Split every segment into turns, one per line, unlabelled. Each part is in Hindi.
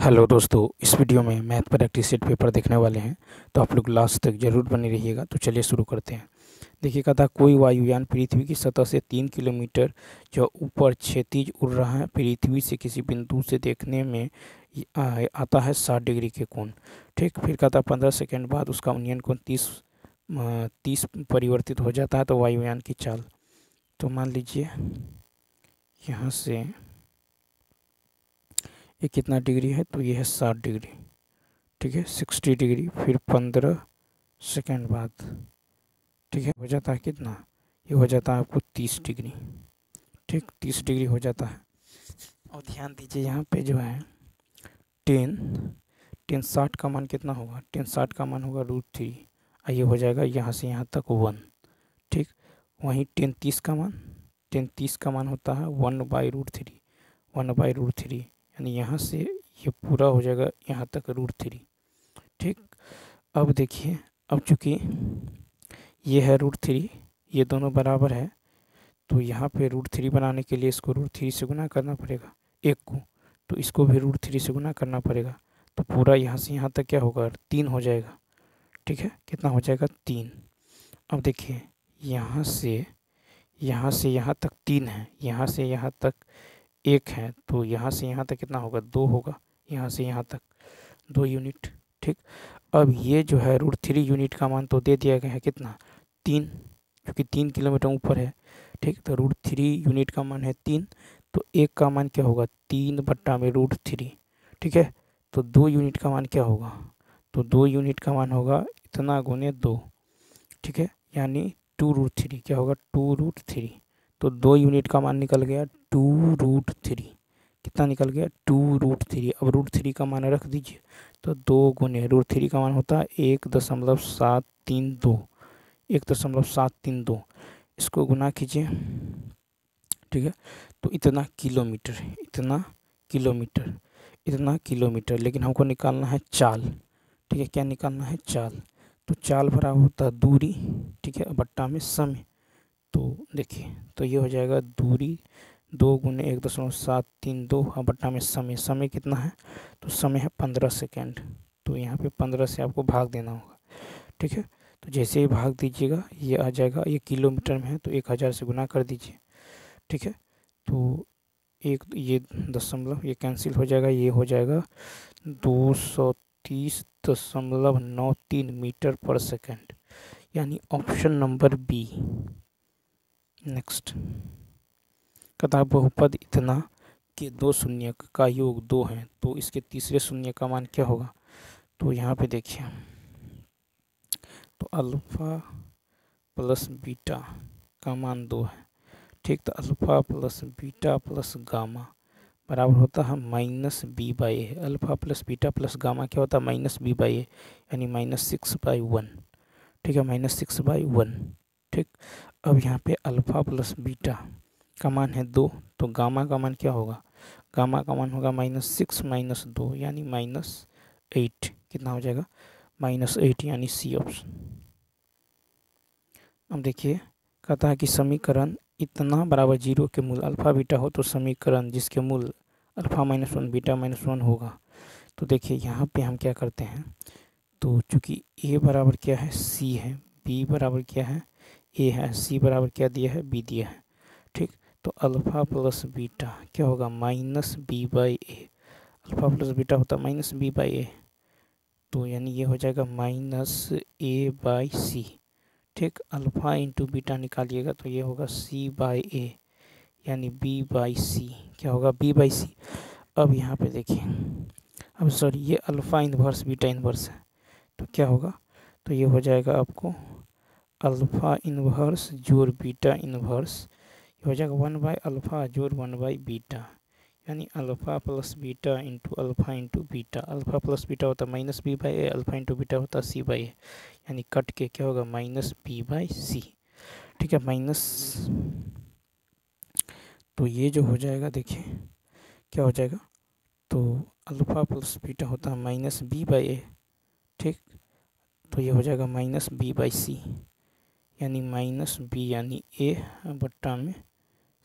हेलो दोस्तों, इस वीडियो में मैथ प्रैक्टिस सेट पेपर देखने वाले हैं। तो आप लोग लास्ट तक जरूर बने रहिएगा। तो चलिए शुरू करते हैं। देखिए, कहा था कोई वायुयान पृथ्वी की सतह से 3 किलोमीटर जो ऊपर क्षैतिज उड़ रहा है, पृथ्वी से किसी बिंदु से देखने में आता है 60 डिग्री के कोण। ठीक, फिर कहा था 15 सेकेंड बाद उसका उन्नयन कोण 30 परिवर्तित हो जाता है। तो वायुयान की चाल, तो मान लीजिए यहाँ से ये कितना डिग्री है, तो ये है 60 डिग्री। ठीक है, 60 डिग्री, फिर 15 सेकेंड बाद ठीक है हो जाता है कितना, ये हो जाता है आपको 30 डिग्री। ठीक, 30 डिग्री हो जाता है। और ध्यान दीजिए यहाँ पे जो है टेन टेन 60 का मान कितना होगा, टेन 60 का मान होगा √3। ये हो जाएगा यहाँ से यहाँ तक 1। ठीक, वहीं टेन 30 का मान होता है 1/√3। 1/√3 यानी यहाँ से ये पूरा हो जाएगा यहाँ तक √3। ठीक, अब देखिए, अब चूँकि ये है √3, ये दोनों बराबर है, तो यहाँ पे √3 बनाने के लिए इसको √3 से गुना करना पड़ेगा एक को, तो इसको भी √3 से गुना करना पड़ेगा। तो पूरा यहाँ से यहाँ तक क्या होगा, 3 हो जाएगा। ठीक है, कितना हो जाएगा, 3। अब देखिए यहाँ से यहाँ तक 3 है, यहाँ से यहाँ तक 1 है, तो यहाँ से यहाँ तक कितना होगा, 2 होगा। यहाँ से यहाँ तक 2 यूनिट। ठीक, अब ये जो है √3 यूनिट का मान तो दे दिया गया है कितना, 3, क्योंकि 3 किलोमीटर ऊपर है। ठीक, तो √3 यूनिट का मान है 3, तो एक का मान क्या होगा, 3/√3। ठीक है, तो 2 यूनिट का मान क्या होगा, तो 2 यूनिट का मान होगा इतना गुने 2। ठीक है, यानी 2√3 क्या होगा, 2√3। तो 2 यूनिट का मान निकल गया 2√3। कितना निकल गया, 2√3। अब √3 का मान रख दीजिए, तो 2 गुने √3 का मान होता है 1.732। 1.732, इसको गुना कीजिए। ठीक है, तो इतना किलोमीटर, लेकिन हमको निकालना है चाल। ठीक है, क्या निकालना है, चाल। तो चाल बराबर होता है दूरी, ठीक है, बट्टा में समय। तो देखिए, तो ये हो जाएगा दूरी 2 गुने 1.732 बट्टा में समय कितना है, तो समय है 15 सेकेंड। तो यहाँ पे 15 से आपको भाग देना होगा। ठीक है, तो जैसे ही भाग दीजिएगा ये आ जाएगा, ये किलोमीटर में है तो 1000 से गुना कर दीजिए। ठीक है, तो एक ये दशमलव ये कैंसिल हो जाएगा, ये हो जाएगा 230.93 मीटर पर सेकेंड, यानी ऑप्शन नंबर बी। नेक्स्ट, कथा बहुपद इतना के 2 शून्य का योग 2 है, तो इसके तीसरे शून्य का मान क्या होगा। तो यहाँ पे देखिए, तो अल्फ़ा प्लस बीटा का मान 2 है। ठीक, तो alpha plus beta plus gamma बराबर होता है -b/a। Alpha plus beta plus gamma क्या होता है, -b/a, यानी -6/1। ठीक है, -6/1। ठीक, अब यहाँ पे अल्फ़ा प्लस बीटा का मान है 2, तो गामा का मान क्या होगा, गामा का मान होगा -6 - 2 यानी -8। कितना हो जाएगा, -8, यानी सी ऑप्शन। अब देखिए, कहता है कि समीकरण इतना बराबर 0 के मूल अल्फ़ा बीटा हो तो समीकरण जिसके मूल अल्फ़ा -1 बीटा -1 होगा। तो देखिए यहाँ पे हम क्या करते हैं, तो चूँकि ए बराबर क्या है, सी है, बी बराबर क्या है, ए है, सी बराबर क्या दिया है, बी दिया है। ठीक, तो अल्फ़ा प्लस बीटा क्या होगा, -b/a। अल्फ़ा प्लस बीटा होता है -b/a, तो यानी ये हो जाएगा -a/c। ठीक, अल्फ़ा इंटू बीटा निकालिएगा तो ये होगा c/a, यानी b/c। क्या होगा, b/c। अब यहाँ पे देखिए, अब सॉरी, ये अल्फ़ा इन्वर्स बीटा इन्वर्स है, तो क्या होगा, तो ये हो जाएगा आपको अल्फ़ा इन्वर्स जोड़ बीटा इन्वर्स, ये हो जाएगा 1/अल्फ़ा जोड़ 1/बीटा, यानी alpha plus beta into alpha into beta. Alpha plus beta होता है -b/a, अल्फ़ा इंटू बीटा होता है c/a, यानी कट के क्या होगा, -b/c। ठीक है, माइनस, तो ये जो हो जाएगा देखिए क्या हो जाएगा, तो अल्फ़ा प्लस बीटा होता है -b/a। ठीक, तो ये हो जाएगा -b/c, यानी -b यानी a बट्टा में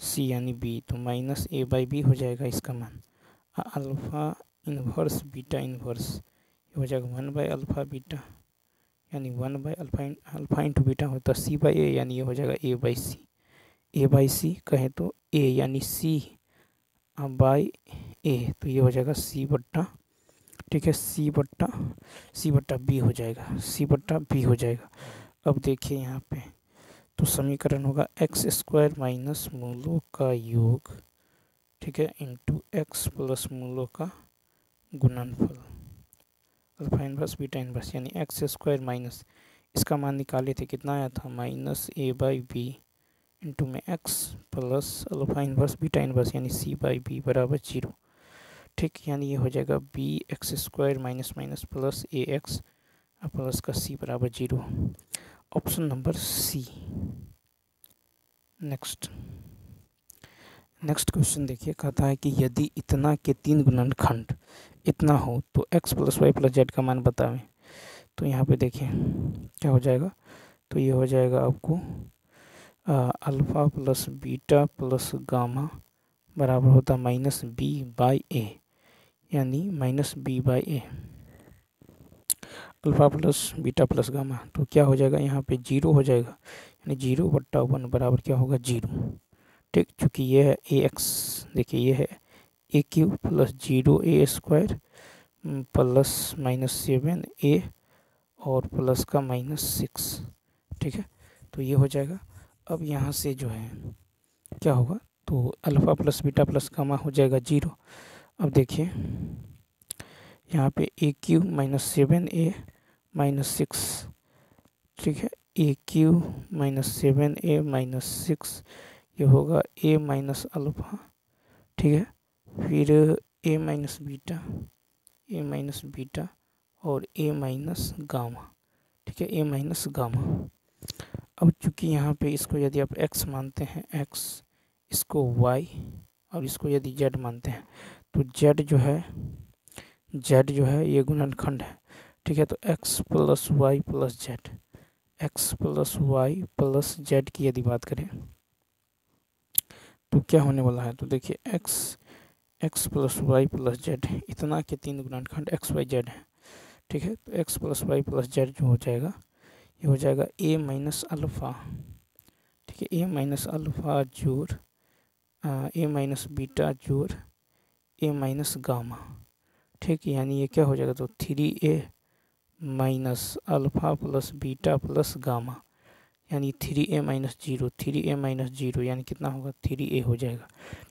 c यानी b, तो -a/b हो जाएगा इसका मान। अल्फ़ा इन्वर्स बीटा इन्वर्स, ये हो जाएगा 1/अल्फ़ा बीटा, यानी 1/अल्फ़ा इंटू बीटा होता है सी बाई ए, यानी ये हो जाएगा ए बाई सी। ए बाई सी कहे तो ए यानी सी बाई ए, तो ये हो जाएगा सी बट्टा, ठीक है, सी बट्टा बी हो जाएगा, सी बट्टा बी हो जाएगा। अब देखिए यहाँ पे तो समीकरण होगा एक्स स्क्वायर माइनस मूलों का योग, ठीक है, इंटू एक्स प्लस मूलों का गुणनफल, अल्फा इनवर्स बीटा इनवर्स, यानी एक्स स्क्वायर माइनस, इसका मान निकाले थे, कितना आया था minus A by B into में X plus alpha inverse beta inverse, यानी सी बाई बी बराबर 0, ठीक, यानी ये हो जाएगा B X square minus minus plus A X plus का सी बराबर 0, option number C. Next question देखिए, कहता है कि यदि इतना के 3 गुणनखंड इतना हो तो x plus Y plus Z का मान बतावें। तो यहाँ पे देखिए क्या हो जाएगा, तो ये हो जाएगा आपको alpha plus beta plus gamma बराबर होता माइनस बी बाई ए, यानी minus B by A, alpha plus beta plus gamma, तो क्या हो जाएगा यहाँ पे 0 हो जाएगा, यानी 0/1 बराबर क्या होगा 0, ठीक, चूँकि ये है ए एक्स, देखिए ये है ए क्यूब प्लस 0 ए स्क्वायर प्लस -7 ए और प्लस का -6, ठीक है, तो ये हो जाएगा। अब यहाँ से जो है क्या होगा, तो alpha plus beta plus gamma हो जाएगा 0। अब देखिए यहाँ पे ए क्यूब -7 ए -6, ठीक है, ए क्यूब -7 ए -6, ये होगा ए माइनस अल्फ़ा, ठीक है, फिर ए माइनस बीटा और ए माइनस गामा, ठीक है, ए माइनस गामा। अब चूँकि यहाँ पे इसको यदि आप x मानते हैं x, इसको y और इसको यदि z मानते हैं, तो z जो है ये गुणनखंड है, ठीक है, तो x plus Y plus Z, X plus Y plus Z की यदि बात करें तो क्या होने वाला है, तो देखिए X plus Y plus Z, इतना के 3 गुणनखंड एक्स वाई जेड है, ठीक है, तो X plus Y plus Z जो हो जाएगा, ये हो जाएगा ए माइनस अल्फ़ा, ठीक है, ए माइनस अल्फ़ा जोड़ ए माइनस बीटा जोड़ ए माइनस गामा, ठीक, यानी ये क्या हो जाएगा, तो 3a minus alpha plus beta plus gamma, यानी 3a माइनस 0 यानी कितना होगा 3a हो जाएगा,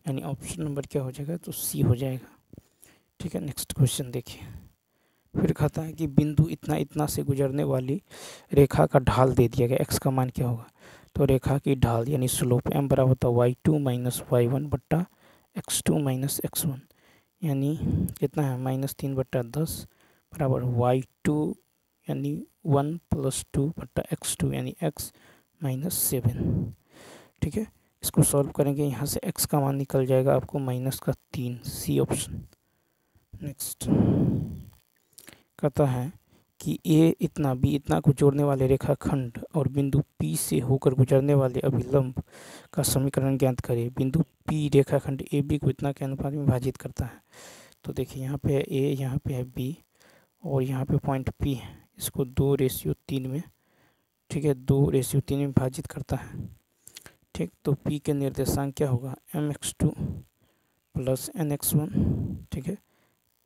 यानी ऑप्शन नंबर क्या हो जाएगा, तो सी हो जाएगा, ठीक है। नेक्स्ट क्वेश्चन देखिए, फिर कहता है कि बिंदु इतना से गुजरने वाली रेखा का ढाल दे दिया गया, एक्स का मान क्या होगा, तो रेखा की ढाल यानी स्लोप m बराबर होता है y2 माइनस y1 बट्टा x2 माइनस x1, यानी कितना है -3/10 बराबर y2 यानी 1 + 2 बट्टा x2 यानी x -7, ठीक है। इसको सॉल्व करेंगे, यहाँ से x का मान निकल जाएगा आपको -3, सी ऑप्शन। नेक्स्ट कहता है कि ए इतना बी इतना को जोड़ने वाले रेखाखंड और बिंदु P से होकर गुजरने वाले अभिलंब का समीकरण ज्ञात करें। बिंदु P रेखाखंड ए बी को इतना के अनुपात में विभाजित करता है। तो देखिए यहाँ पे है ए, यहाँ पे है बी और यहाँ पे पॉइंट P है, इसको 2:3 में, ठीक है, 2:3 में विभाजित करता है, ठीक। तो P के निर्देशांक क्या होगा, mx2 प्लस nx1, ठीक है,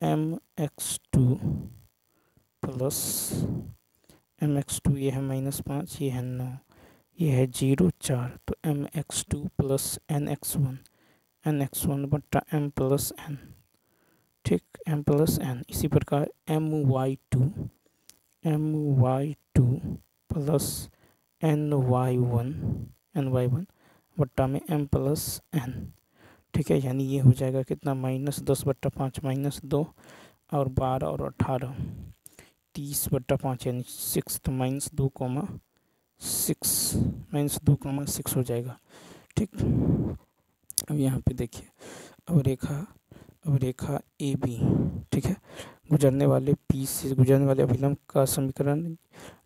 mx2 प्लस mx2 ये है -5, ये है 9, ये है 0 4, तो mx2 प्लस nx1 बट्टा m प्लस n, ठीक, m प्लस n। इसी प्रकार my2 प्लस ny1 बट्टा में m प्लस n, ठीक है, यानी ये हो जाएगा कितना -10/5 -2 और 12 और 18 30/5 यानी 6, तो -2,6 हो जाएगा, ठीक। अब यहाँ पे देखिए, अब रेखा ए बी, ठीक है, गुजरने वाले P से गुजरने वाले अभिलंब का समीकरण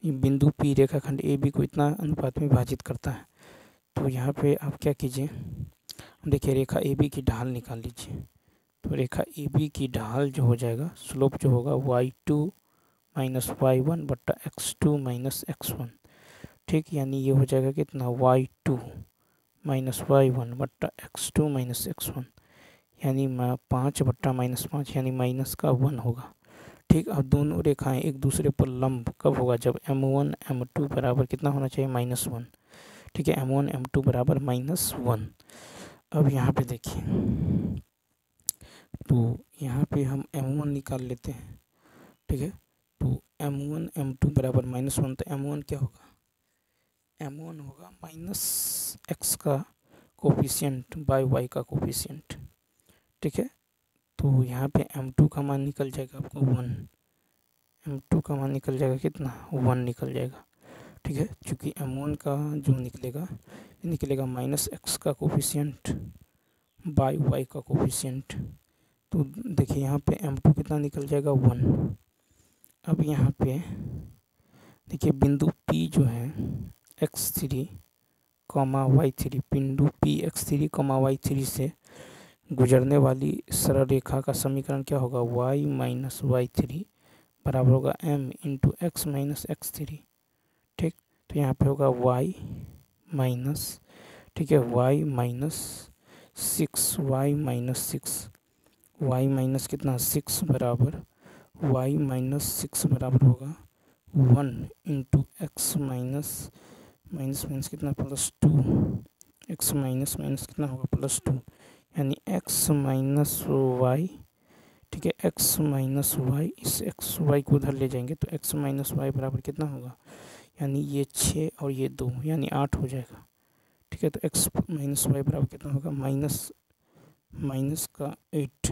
बिंदु P रेखाखंड ए बी को इतना अनुपात में विभाजित करता है। तो यहाँ पे आप क्या कीजिए, देखिए रेखा ए बी की ढाल निकाल लीजिए, तो रेखा ए बी की ढाल जो हो जाएगा, स्लोप जो होगा y2 माइनस y1 बट्टा x2 माइनस x1। ठीक, यानी ये हो जाएगा कितना, y2 माइनस y1 बट्टा x2 माइनस x1, यानी 5 बट्टा -5 यानी माइनस का 1 होगा। ठीक, अब दोनों रेखाएं एक दूसरे पर लंब कब होगा, जब m1 m2 बराबर कितना होना चाहिए, -1। ठीक है, m1 m2 बराबर -1। अब यहाँ पे देखिए, तो यहाँ पे हम m1 निकाल लेते हैं। ठीक है, तो m1 m2 बराबर -1, तो m1 क्या होगा, m1 होगा -x का कोफिशिएंट बाय y का कोफिशिएंट। ठीक है, तो यहाँ पे m2 का मान निकल जाएगा आपको 1, m2 का मान निकल जाएगा कितना, 1 निकल जाएगा। ठीक है, चूँकि m1 का जो निकलेगा -x का कोफिशिएंट बाय y का कोफिशिएंट। तो देखिए यहाँ पे m2 कितना निकल जाएगा, 1। अब यहाँ पे देखिए बिंदु P जो है x3, y3, बिंदु P x3, y3 से गुजरने वाली सरल रेखा का समीकरण क्या होगा, y माइनस y3 बराबर होगा m into x minus x3। ठीक, तो यहाँ पे होगा y माइनस, ठीक है, y minus 6, y minus 6, y minus कितना 6 बराबर, y माइनस 6 बराबर होगा 1 इंटू एक्स माइनस माइनस कितना +2, एक्स माइनस कितना होगा +2, यानी x माइनस वाई। ठीक है, x माइनस वाई, इस एक्स वाई को उधर ले जाएंगे तो x माइनस वाई बराबर कितना होगा, यानी ये 6 और ये 2 यानी 8 हो जाएगा। ठीक है, तो x माइनस वाई बराबर कितना होगा, माइनस का 8।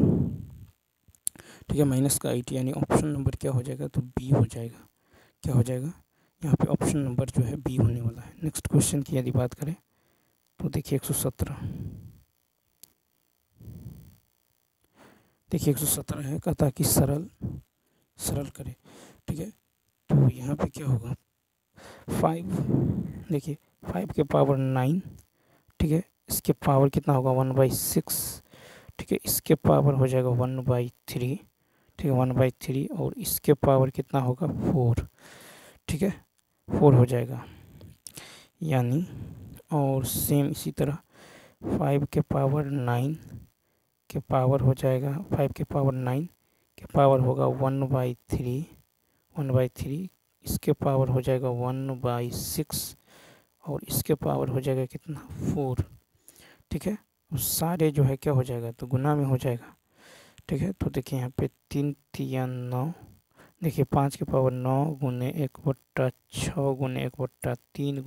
ठीक है, माइनस का 8, यानी ऑप्शन नंबर क्या हो जाएगा, तो बी हो जाएगा। क्या हो जाएगा, यहाँ पे ऑप्शन नंबर जो है बी होने वाला है। नेक्स्ट क्वेश्चन की यदि बात करें तो देखिए 117, देखिए 117 है, कहता है कि सरल करें। ठीक है, तो यहाँ पे क्या होगा, 5, देखिए 5 के पावर 9, ठीक है, इसके पावर कितना होगा 1/6। ठीक है, इसके पावर हो जाएगा 1/3। ठीक है, 1/3, और इसके पावर कितना होगा 4। ठीक है, 4 हो जाएगा, यानी और सेम इसी तरह 5 के पावर 9 के पावर हो जाएगा, 5 के पावर 9 के पावर होगा 1/3, इसके पावर हो जाएगा 1/6, और इसके पावर हो जाएगा कितना 4। ठीक है, सारे जो है क्या हो जाएगा, तो गुना में हो जाएगा। ठीक है, तो देखिए यहाँ पे 3 3 9, देखिए 5 के पावर 9 गुने 1/6 गुने 1/3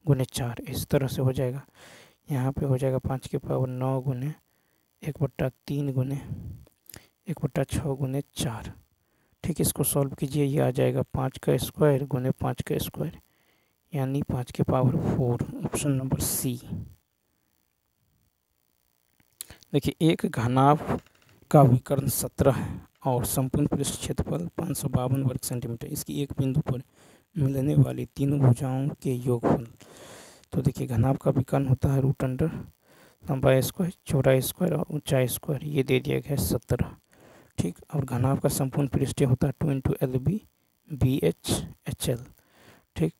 गुने 4, इस तरह से हो जाएगा। यहाँ पे हो जाएगा 5 के पावर 9 गुने 1/3 गुने 1/6 गुने 4। ठीक, इसको सॉल्व कीजिए, ये आ जाएगा 5 का स्क्वायर गुने 5 का स्क्वायर, यानी 5 के पावर 4, ऑप्शन नंबर सी। देखिए एक घनाभ का विकर्ण 17 है और संपूर्ण पृष्ठ क्षेत्रफल 552 वर्ग सेंटीमीटर, इसकी एक बिंदु पर मिलने वाली तीनों भुजाओं के योगफल। तो देखिए घनाभ का विकर्ण होता है √अंडर लंबाई स्क्वायर चौड़ाई स्क्वायर और ऊंचाई स्क्वायर, ये दे दिया गया है 17। ठीक, और घनाभ का संपूर्ण पृष्ठीय होता है 2 × LB BH/HL। ठीक,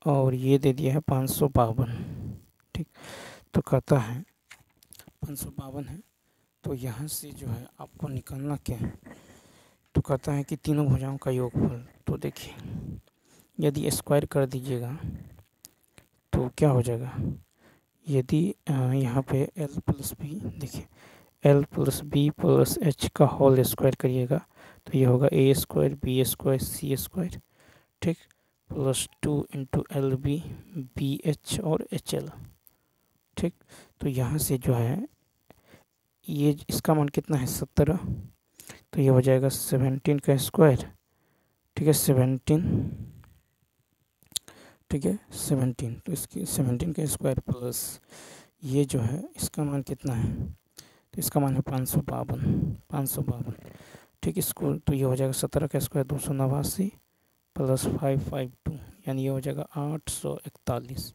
और ये दे दिया है 552। ठीक, तो कहता है 552 है, तो यहाँ से जो है आपको निकालना क्या है, तो कहता है कि तीनों भुजाओं का योगफल। तो देखिए यदि स्क्वायर कर दीजिएगा तो क्या हो जाएगा, यदि यहाँ पे L + B, देखिए L + B + H का होल स्क्वायर करिएगा तो ये होगा A² B² C²। ठीक, +2 × LB BH और HL। ठीक, तो यहाँ से जो है ये इसका मान कितना है 17, तो ये हो जाएगा 17 का स्क्वायर। ठीक है, 17, ठीक है 17, तो इसकी 17 का स्क्वायर प्लस ये जो है इसका मान कितना है, तो इसका मान है 552। ठीक, इसको तो ये हो जाएगा 17 का स्क्वायर 289 + 552, यानी ये हो जाएगा 841।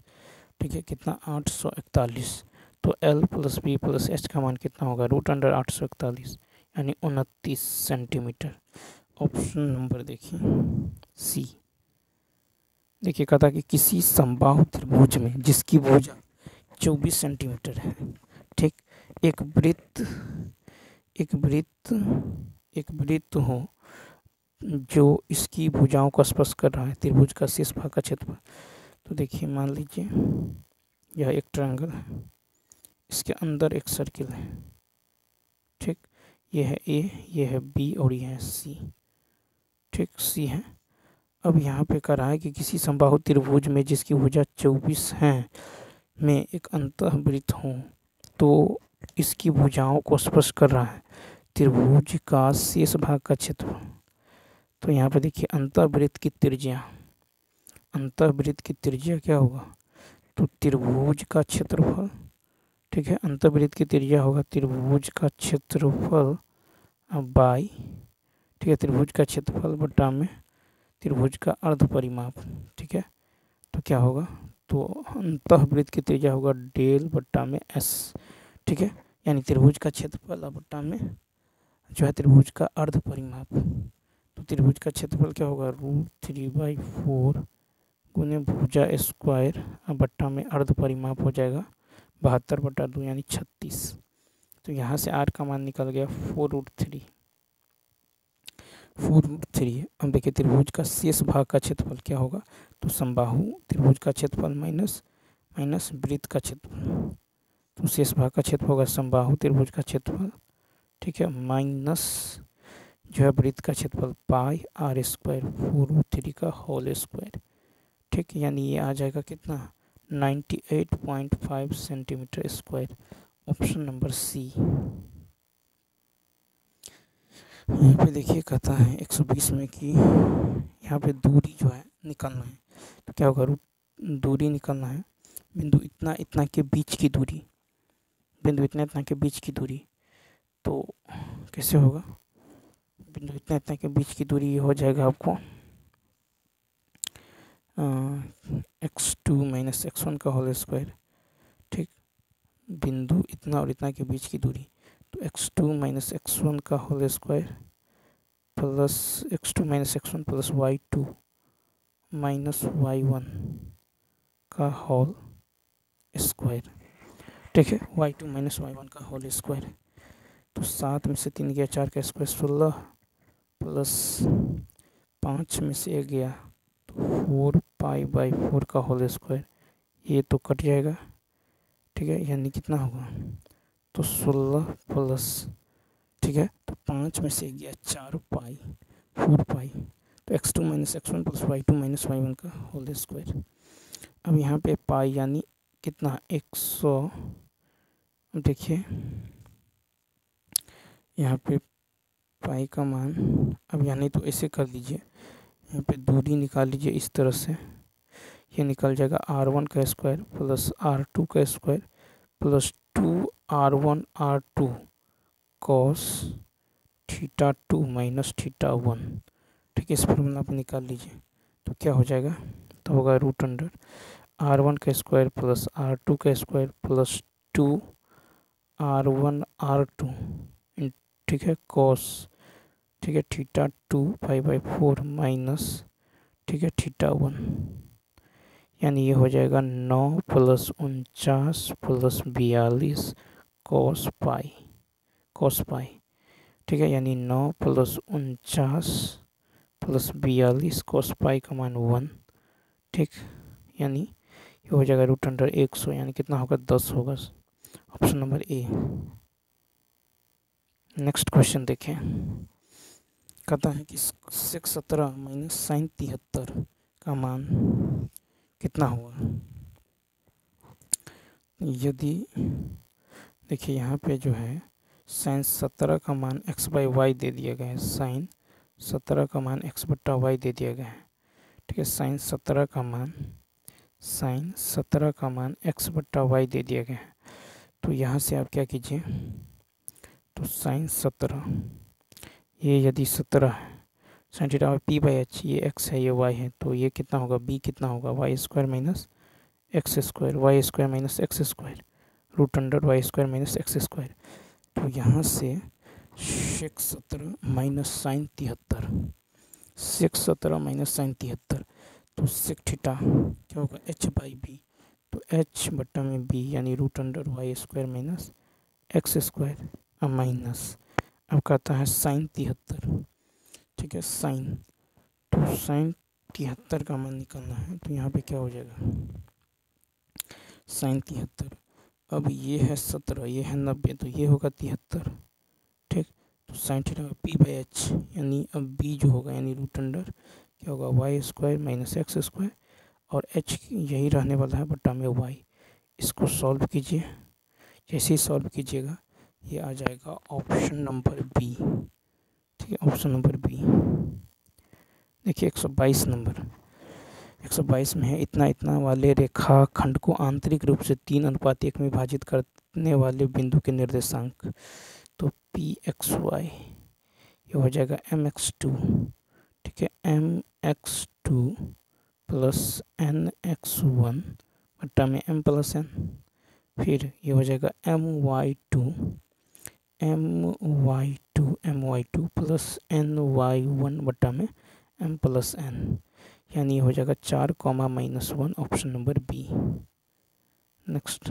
ठीक है, कितना 841। तो L plus B plus H का मान कितना होगा, √841 यानी 29 सेंटीमीटर। ऑप्शन नंबर देखिए सी। देखिए कहता कि किसी समबाहु त्रिभुज में जिसकी भुजा 24 सेंटीमीटर है, ठीक, एक वृत्त हो जो इसकी भुजाओं को स्पर्श कर रहा है, त्रिभुज का शेष भाग का क्षेत्रफल। तो देखिए मान लीजिए यह एक ट्रायंगल है, इसके अंदर एक सर्किल है, ठीक, यह है ए, यह है बी और यह है सी, ठीक, सी है। अब यहाँ पे कह रहा है कि किसी समबाहु त्रिभुज में जिसकी भुजा 24 है में एक अंतःवृत्त हो तो इसकी भुजाओं को स्पर्श कर रहा है त्रिभुज का शेष भाग का क्षेत्रफल। तो यहाँ पे देखिए अंतःवृत्त की त्रिज्या क्या होगा, तो त्रिभुज का क्षेत्रफल, ठीक है, अंतःवृत्त की त्रिज्या होगा त्रिभुज का क्षेत्रफल बाई, ठीक है, त्रिभुज का क्षेत्रफल बटा में त्रिभुज का अर्ध परिमाप, ठीक है। तो क्या होगा, तो अंतःवृत्त की त्रिज्या होगा डेल बटा में एस, ठीक है, यानी त्रिभुज का क्षेत्रफल बटा में जो है त्रिभुज का अर्ध परिमाप। तो त्रिभुज का क्षेत्रफल क्या होगा, √3/4 गुने भुजा स्क्वायर बट्टा में अर्ध परिमाप हो जाएगा 72/2 यानी 36। तो यहाँ से आर का मान निकल गया 4√3। अब देखिए त्रिभुज का शेष भाग का क्षेत्रफल क्या होगा, तो समबाहु त्रिभुज का क्षेत्रफल माइनस वृत्त का क्षेत्रफल, तो शेष भाग का क्षेत्रफल होगा समबाहु त्रिभुज का क्षेत्रफल, ठीक है, माइनस जो है वृत्त का क्षेत्रफल पाई r स्क्वायर 4√3 का होल स्क्वायर, ठीक, यानी ये आ जाएगा कितना 98.5 centimetre square. Option number C. यहाँ पे देखिए कहता है 120 में कि यहाँ पे दूरी जो है निकालना है, तो क्या होगा, दूरी निकालना है बिंदु इतना इतना के बीच की दूरी, बिंदु इतना इतना के बीच की दूरी। तो कैसे होगा, बिंदु इतना इतना के बीच की दूरी हो जाएगा आपको x2 माइनस x1 का होल स्क्वायर, ठीक, बिंदु इतना और इतना के बीच की दूरी, तो x2 माइनस x1 का whole square plus x2 minus x1 plus y2 minus y1 का होल स्क्वायर, ठीक है, y2 माइनस y1 का होल स्क्वायर। तो 7 में से 3 गया, 4 का स्क्वायर 16 प्लस 5 में से 1 गया तो 4π/4 का होल स्क्वायर, ये तो कट जाएगा, ठीक है, यानी कितना होगा, तो 16 प्लस, ठीक है, तो 5 में से 1 गया 4π 4π, तो x2 minus x1 plus y2 minus y1 का होल स्क्वायर। अब यहाँ पे पाई यानी कितना 100, देखिए यहाँ पे पाई का मान, अब यानी तो ऐसे कर लीजिए, यहाँ पे दूरी निकाल लीजिए इस तरह से, ये निकल जाएगा r1 का स्क्वायर प्लस r2 का square plus 2r1 r2 cos θ2 minus θ1, ठीक है, इस फॉर्मूला पर निकाल लीजिए। तो क्या हो जाएगा, तो होगा √r1 का स्क्वायर प्लस r2 का स्क्वायर प्लस 2r1 r2, ठीक है, cos, ठीक है, θ2 π/4 माइनस, ठीक है, θ1, यानी ये हो जाएगा 9 प्लस 49 प्लस 42 cos पाई, ठीक है, यानी 9 प्लस 49 प्लस 42 cos पाई का मान 1, ठीक, यानी ये हो जाएगा √100, यानी कितना होगा 10 होगा। Option number A. Next question देखें, कहता है कि sec 17 माइनस sin 73 का मान कितना होगा। यदि देखिए यहाँ पे जो है sin 17 का मान x/y दे दिया गया है, sin 17 का मान x/y दे दिया गया है, ठीक है, sin 17 का मान x/y दे दिया गया है। तो यहाँ से आप क्या कीजिए, तो sin 17 ये यदि 17 है, sin थीटा p/h, ये x है ये y है, तो ये कितना होगा, b कितना होगा y² minus x² y² minus x² √y² minus x²। तो यहाँ से सेक 17 माइनस साइन 73, सेक 17 माइनस साइन 73, तो सेक थीटा क्या होगा h/b। तो h बट्टा में b यानी √y² माइनस x² माइनस अब कहता है साइन 73, ठीक है साइन, तो साइन 73 का मान निकालना है। तो यहाँ पे क्या हो जाएगा साइन 73। अब ये है 17, ये है 90, तो ये होगा 73, ठीक। तो साइन थीटा p/h यानी अब b जो होगा यानी क्या होगा y² माइनस x² और h यही रहने वाला है बट्टा में y। इसको सॉल्व कीजिए, जैसे ही सॉल्व कीजिएगा ये आ जाएगा ऑप्शन नंबर बी, ठीक है ऑप्शन नंबर बी। देखिए 122 नंबर, 122 में है इतना इतना वाले रेखा खंड को आंतरिक रूप से 3:1 में विभाजित करने वाले बिंदु के निर्देशांक। तो pxy ये हो जाएगा mx2, ठीक है mx2 प्लस nx1 बट्टा में m प्लस n। फिर ये हो जाएगा my2 प्लस ny1 बट्टा में m प्लस n, यानी ये हो जाएगा 4, ऑप्शन नंबर बी। नेक्स्ट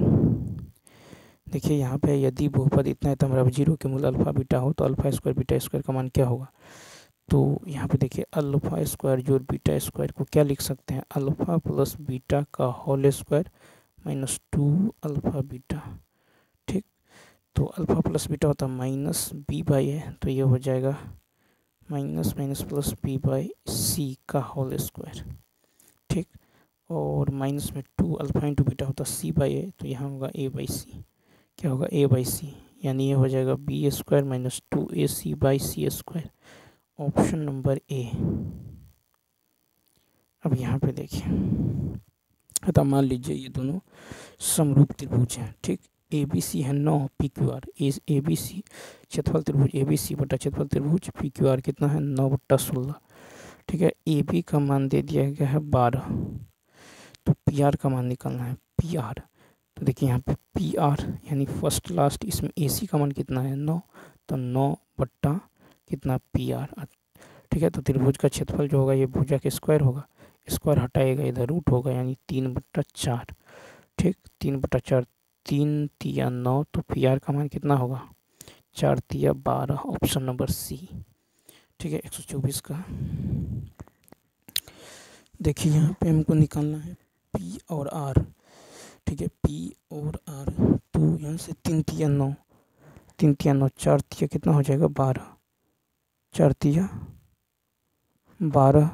देखिए यहाँ पे यदि बहुपद इतना है तो हमारा 0 के मूल अल्फा बीटा हो तो α² β² का मान क्या होगा। तो यहाँ पे देखिए α² जोड़ β² को क्या लिख सकते हैं अल्फ़ा प्लस बीटा का होल स्क्वायर माइनस 2α बीटा, ठीक। तो अल्फ़ा प्लस बीटा होता है माइनस b/a, तो ये हो जाएगा माइनस माइनस प्लस b/c का होल स्क्वायर, ठीक। और माइनस में 2α इंटू बीटा होता है c/a, तो यहाँ होगा a/c, क्या होगा a/c, यानी ये हो जाएगा b² minus 2ac/c², option number A. अब यहाँ पे देखिए तो मान लीजिए ये दोनों समरूप त्रिभुज हैं, ठीक। ABC है 9, PQR ABC क्षेत्रफल त्रिभुज ABC बटा क्षेत्रफल त्रिभुज PQR कितना है 9/16, ठीक है। AB का मान दे दिया गया है 12, तो PR का मान निकालना है PR। तो देखिए यहाँ पे PR यानी फर्स्ट लास्ट, इसमें AC का मान कितना है 9, तो 9 बट्टा कितना PR, ठीक है। तो त्रिभुज का क्षेत्रफल जो होगा ये भुजा के स्क्वायर होगा, स्क्वायर हटाएगा इधर रूट होगा यानी 3/4, ठीक 3/4, 3 तिया 9, तो PR का मान कितना होगा 4 तिया 12, ऑप्शन नंबर सी, ठीक है। 124 का देखिए यहाँ पे हमको निकालना है P और R, ठीक है P और R। तो यहाँ से 3 तिया 9, 3 तिया 9, 4 तिया कितना हो जाएगा 12, 4 तिया 12।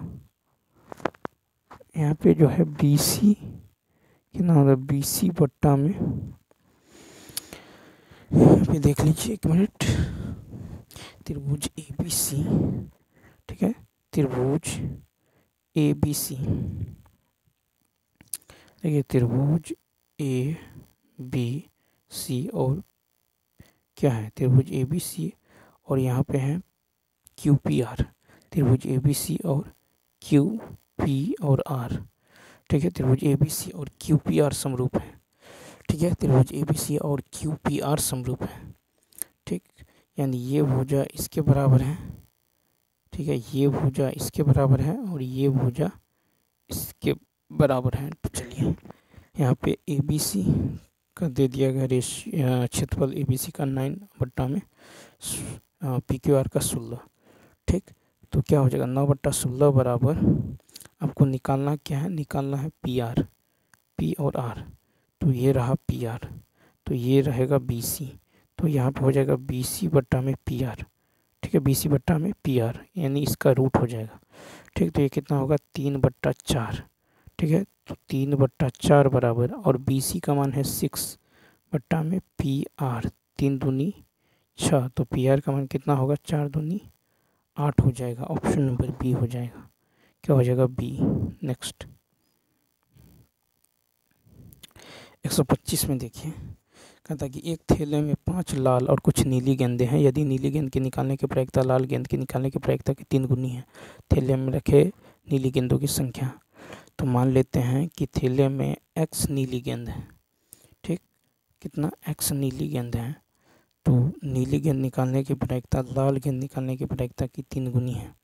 यहाँ पे जो है BC कितना होगा BC बट्टा में, यहाँ पे देख लीजिए 1 मिनट, त्रिभुज ABC, ठीक है त्रिभुज ABC, देखिए त्रिभुज ABC और क्या है त्रिभुज ABC और यहाँ पे है QPR, त्रिभुज ABC और QP और R, ठीक है त्रिभुज ABC और QPR समरूप है, ठीक है त्रिभुज ABC और QPR समरूप है, ठीक। यानी ये भुजा इसके बराबर है, ठीक है ये भुजा इसके बराबर है और ये भुजा इसके बराबर है। तो चलिए यहाँ पे ABC का दे दिया गया क्षेत्रफल ABC का 9 बट्टा में PQR का 16, ठीक। तो क्या हो जाएगा 9/16 बराबर, आपको निकालना क्या है, निकालना है PR, P और R। तो ये रहा PR, तो ये रहेगा BC, तो यहाँ पे हो जाएगा BC बट्टा में PR, ठीक है BC बट्टा में PR, यानी इसका रूट हो जाएगा, ठीक। तो ये कितना होगा 3/4, ठीक है। तो 3/4 बराबर और BC का मान है 6 बट्टा में PR, 3 दूनी 6, तो PR का मान कितना होगा 4 दूनी 8 हो जाएगा, ऑप्शन नंबर बी हो जाएगा, क्या हो जाएगा बी। नेक्स्ट 125 में देखिए कहता कि एक थैले में 5 लाल और कुछ नीली गेंदें हैं, यदि नीली गेंद के निकालने की प्रायिकता लाल गेंद के निकालने की प्रायिकता की 3 गुनी है, थैले में रखे नीली गेंदों की संख्या। तो मान लेते हैं कि थैले में x नीली गेंद है, ठीक कितना x नीली गेंद है, तो नीली गेंद निकालने की प्रायिकता लाल गेंद निकालने की प्रायिकता की 3 गुनी है।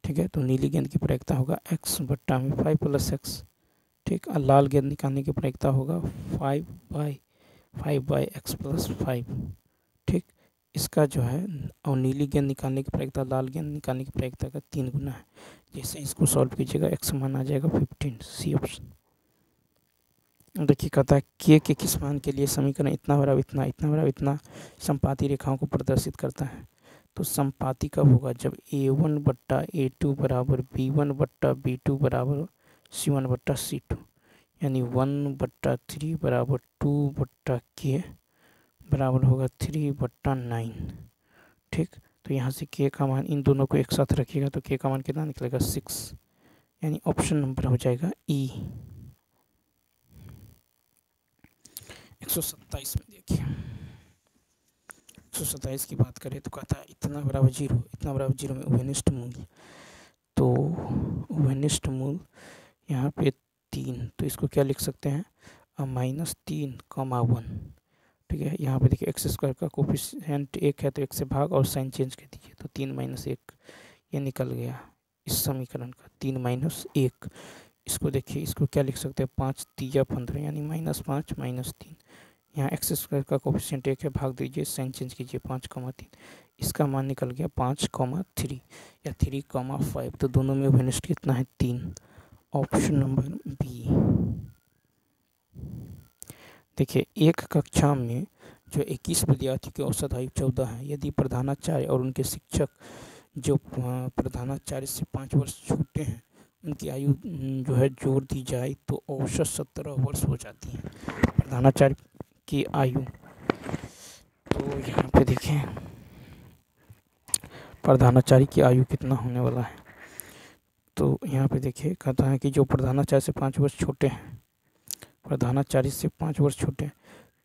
ठीक है, तो नीली गेंद की प्रायिकता होगा x बट्टा में 5 + x। ठीक, और लाल गेंद निकालने की प्रायिकता होगा 5/x + 5। ठीक, इसका जो है, और नीली गेंद निकालने की प्रायिकता लाल गेंद निकालने की प्रायिकता का 3 गुना है। जैसे इसको सॉल्व कीजिएगा x मान आ जाएगा 15, सी ऑप्शन। देखिए कहता है के किस मान के लिए समीकरण इतना बराबर इतना, इतना बराबर इतना संपाती रेखाओं को प्रदर्शित करता है। तो संपाती कब होगा, जब a1 बट्टा a2 बराबर b1 बट्टा b2 बराबर c1 बट्टा c2, यानी 1/3 बराबर 2/k बराबर होगा 3/9। ठीक, तो यहाँ से k का मान, इन दोनों को एक साथ रखिएगा तो k का मान कितना निकलेगा 6, यानी ऑप्शन नंबर हो जाएगा ई। 127 में देखिए, 127 की बात करें तो कहता है इतना बराबर 0, इतना बराबर 0 में उभयनिष्ठ मूल, तो उभयनिष्ठ मूल यहाँ पे 3, तो इसको क्या लिख सकते हैं, -3, 1। ठीक है, यहाँ पे देखिए x² का कोफिशिएंट 1 है तो 1 से भाग और साइन चेंज कर दीजिए, तो 3 - 1 ये निकल गया इस समीकरण का, 3 - 1। इसको देखिए, इसको क्या लिख सकते हैं, 5 × 3 = 15, यानी -5 - 3। यहाँ x² का कोफिशिएंट 1 है, भाग दीजिए, साइन चेंज कीजिए, 5, 3। इसका मान निकल गया 5, 3 या 3, 5। तो दोनों में उभयनिष्ठ कितना है, 3, ऑप्शन नंबर बी। देखिए, एक कक्षा में जो 21 विद्यार्थियों की औसत आयु 14 है, यदि प्रधानाचार्य और उनके शिक्षक जो प्रधानाचार्य से 5 वर्ष छोटे हैं उनकी आयु जो है जोड़ दी जाए तो औसत 17 वर्ष हो जाती है प्रधानाचार्य की आयु। तो यहाँ पे देखें प्रधानाचार्य की आयु कितना होने वाला है, तो यहाँ पे देखिए कहता है कि जो प्रधानाचार्य से 5 वर्ष छोटे हैं, प्रधानाचार्य से 5 वर्ष छोटे हैं,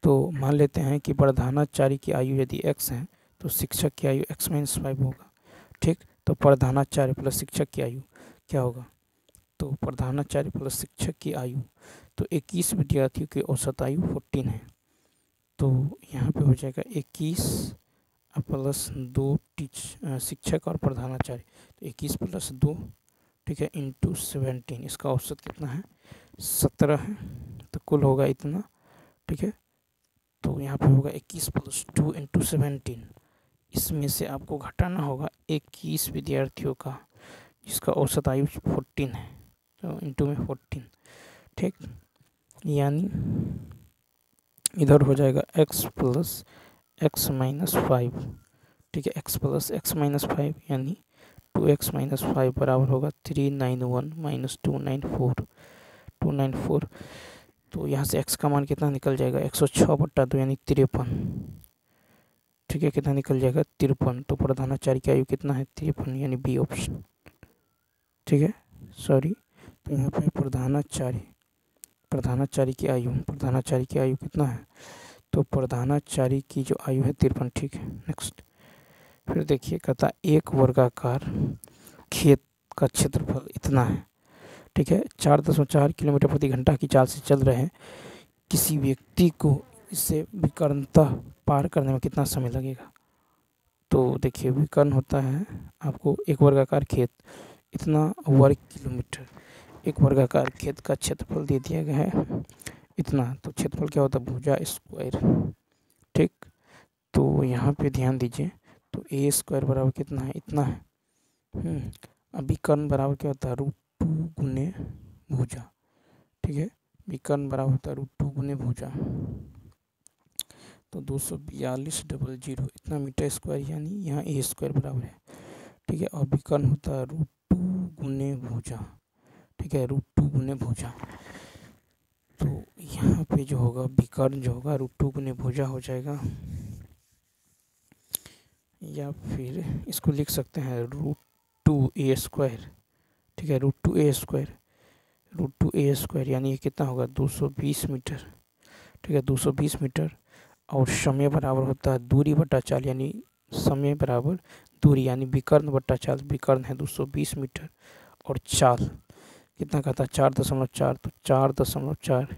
तो मान लेते हैं कि प्रधानाचार्य की आयु यदि x है तो शिक्षक की आयु x - 5 होगा। ठीक, तो प्रधानाचार्य प्लस शिक्षक की आयु क्या होगा, तो प्रधानाचार्य प्लस शिक्षक की आयु, तो 21 विद्यार्थियों की औसत आयु 14 है, तो यहाँ पे हो जाएगा 21 + 2 शिक्षक और प्रधानाचार्य, तो 21 + 2, ठीक है, × 17। इसका औसत कितना है, 17 है, तो कुल होगा इतना। ठीक है, तो यहाँ पे होगा 21 + 2 × 17। इसमें से आपको घटाना होगा 21 विद्यार्थियों का जिसका औसत आयु 14 है, तो इंटू में 14। ठीक, यानी इधर हो जाएगा x + x - 5। ठीक है, x + x - 5 यानी 2x - 5 बराबर होगा 391 - 294। तो यहाँ से x का मान कितना निकल जाएगा, 106/2 यानी 53। ठीक है, कितना निकल जाएगा, 53। तो प्रधानाचार्य की आयु कितना है, 53, यानी बी ऑप्शन। ठीक है, सॉरी, तो यहाँ पे प्रधानाचार्य की आयु कितना है, तो प्रधानाचार्य की जो आयु है 53। ठीक है, नेक्स्ट। फिर देखिए कहता एक वर्गाकार खेत का क्षेत्रफल इतना है। ठीक है, 4.4 किलोमीटर प्रति घंटा की चाल से चल रहे हैं किसी व्यक्ति को इससे विकर्णता पार करने में कितना समय लगेगा। तो देखिए विकर्ण होता है आपको एक वर्गाकार खेत इतना वर्ग किलोमीटर, एक वर्गाकार खेत का क्षेत्रफल दे दिया गया है इतना, तो क्षेत्रफल क्या होता है, भुजा स्क्वायर। ठीक, तो यहाँ पे ध्यान दीजिए, तो a² बराबर कितना है, इतना है। विकर्ण बराबर क्या होता है, √2 गुने भुजा। ठीक है, विकर्ण बराबर होता है √2 गुने भुजा, तो 242,000 इतना मीटर स्क्वायर, यानी यहाँ a² बराबर है। ठीक है, और विकर्ण होता है √2 गुने भुजा। ठीक है, √2 गुने भुजा, तो यहाँ पे जो होगा विकर्ण जो होगा √2 गुने भुजा हो जाएगा, या फिर इसको लिख सकते हैं √2a²। ठीक है, √2a², यानी ये कितना होगा, 220 मीटर। ठीक है, 220 मीटर, और समय बराबर होता है दूरी बटा चाल, यानी समय बराबर दूरी, यानी विकर्ण बटा चाल। विकर्ण है 220 मीटर और चाल कितना कहता है, 4.4, तो 4.4।